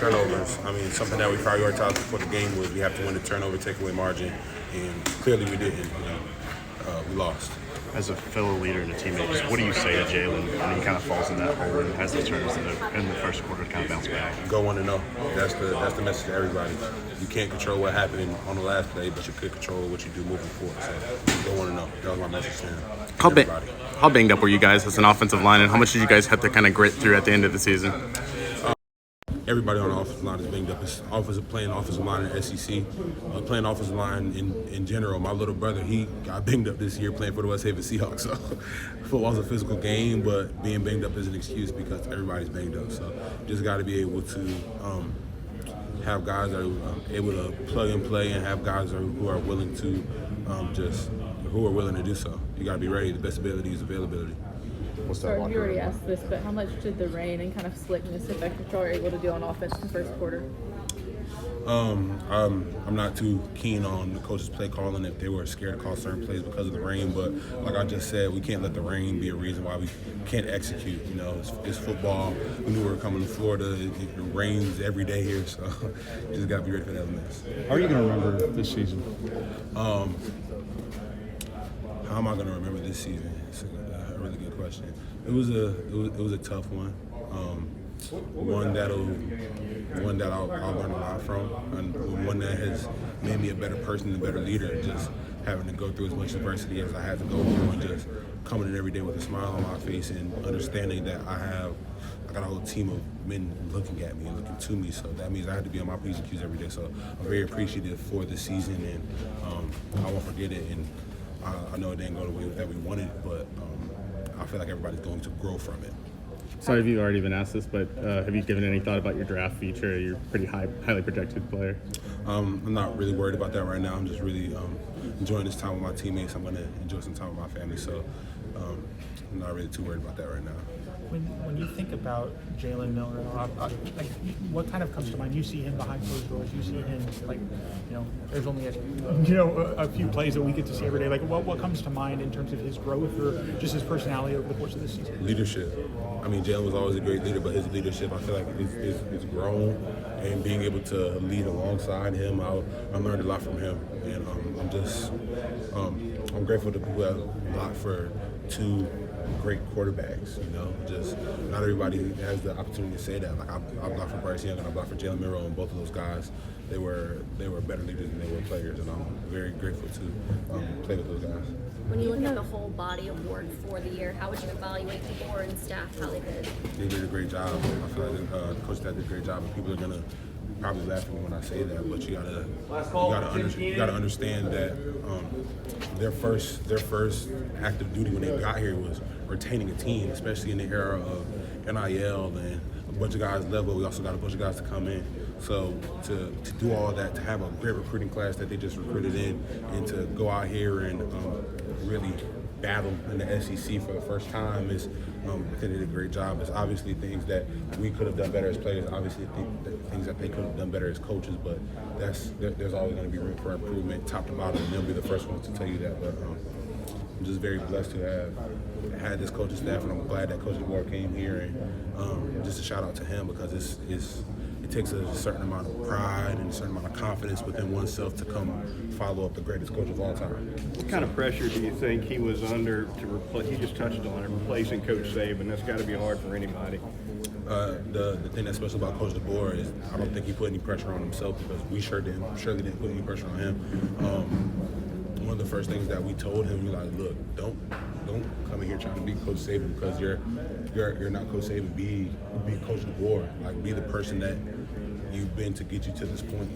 Turnovers. I mean, something that we prioritized before the game was we have to win the turnover takeaway margin, and clearly we didn't. We lost. As a fellow leader and a teammate, just what do you say to Jalen when he kind of falls in that hole and has the turns in the first quarter to kind of bounce back? Go 1-0. That's the message to everybody. You can't control what happened on the last play, but you could control what you do moving forward. So go 1-0. That was my message to him. How banged up were you guys as an offensive line, and how much did you guys have to kind of grit through at the end of the season? Everybody on the offensive line is banged up. It's playing offensive line in SEC, playing offensive line in general. My little brother, he got banged up this year playing for the West Haven Seahawks. So football's a physical game, but being banged up is an excuse because everybody's banged up. So just got to be able to have guys that are able to plug and play, and have guys who are willing to who are willing to do so. You got to be ready. The best ability is availability. Sorry, you already asked this, but how much did the rain and kind of slickness affect what y'all were able to do on offense in the first quarter? I'm not too keen on the coach's play calling if they were scared to call certain plays because of the rain, but like I just said, we can't let the rain be a reason why we can't execute. You know, it's football. We knew we were coming to Florida. It rains every day here, so you just got to be ready for that mess. How are you going to remember this season? How am I going to remember this season? It's a really good question. It was a tough one. One that I'll learn a lot from, and one that has made me a better person, a better leader. Just having to go through as much adversity as I had to go through, and just coming in every day with a smile on my face, and understanding that I got a whole team of men looking at me and looking to me. So that means I have to be on my P's and Q's every day. So I'm very appreciative for this season, and I won't forget it. And I know it didn't go the way that we wanted, but I feel like everybody's going to grow from it. Sorry if you've already been asked this, but have you given any thought about your draft future? You're a pretty highly projected player. I'm not really worried about that right now. I'm just really enjoying this time with my teammates. I'm going to enjoy some time with my family, so I'm not really too worried about that right now. When you think about Jalen Miller, what kind of comes to mind? You see him behind closed doors. You see him there's only a few plays that we get to see every day. Like what comes to mind in terms of his growth or just his personality over the course of this season? Leadership. I mean, Jalen was always a great leader, but his leadership, I feel like, is grown, and being able to lead alongside him, I learned a lot from him, and I'm grateful to people that a lot for two great quarterbacks. Just not everybody has the opportunity to say that. Like I blocked for Bryce Young and I blocked for Jalen Miro, and both of those guys, they were better leaders than they were players, and I'm very grateful to play with those guys. When you look at the whole body of work for the year, how would you evaluate the board and staff, how they did? They did a great job. I feel like the coach staff did a great job, and people are gonna probably laugh at me when I say that, but you gotta understand that their first active duty when they got here was retaining a team, especially in the era of NIL and a bunch of guys level. We also got a bunch of guys to come in. So to do all that, to have a great recruiting class that they just recruited in, and to go out here and really battle in the SEC for the first time I think they did a great job. There's obviously things that we could have done better as players, obviously things that they could have done better as coaches, but there's always going to be room for improvement top to bottom, and they'll be the first ones to tell you that. But I'm just very blessed to have had this coaching staff, and I'm glad that Coach DeBoer came here, and just a shout out to him, because it takes a certain amount of pride and a certain amount of confidence within oneself to come follow up the greatest coach of all time. What kind of pressure do you think he was under to replace? You just touched on it, replacing Coach Saban. That's got to be hard for anybody. The thing that's special about Coach DeBoer is I don't think he put any pressure on himself, because we surely didn't put any pressure on him. One of the first things that we told him, we like, look, don't come in here trying to be Coach Saban, because you're not Coach Saban. Be Coach DeBoer. Like, be the person that you've been to get you to this point.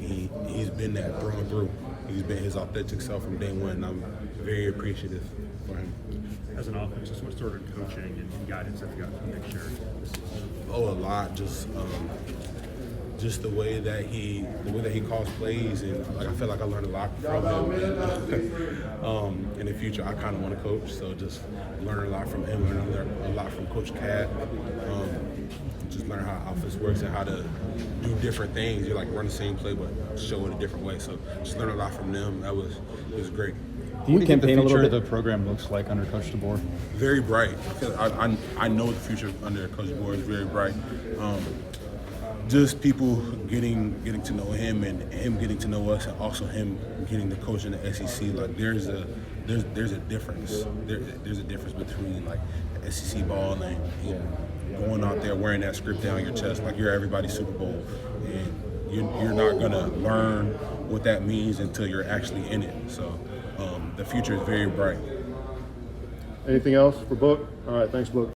He's been that through and through. He's been his authentic self from day one, and I'm very appreciative for him. As an offense, just what sort of coaching and guidance have you got to make sure this is? Oh, a lot. Just the way that he calls plays, and like I feel like I learned a lot from him. And in the future, I kind of want to coach, so just learn a lot from him. Learn a lot from Coach Cat. Just learn how offense works and how to do different things. You like run the same play, but show it a different way. So just learn a lot from them. It was great. Can you campaign a little bit the program looks like under Coach DeBoer? Very bright. I know the future under Coach DeBoer is very bright. just people getting to know him and him getting to know us, and also him getting to coach in the SEC. Like there's a difference. There's a difference between like SEC ball and going out there wearing that script down your chest like you're everybody's Super Bowl, and you're not gonna learn what that means until you're actually in it. So the future is very bright. Anything else for Book? All right, thanks, Book.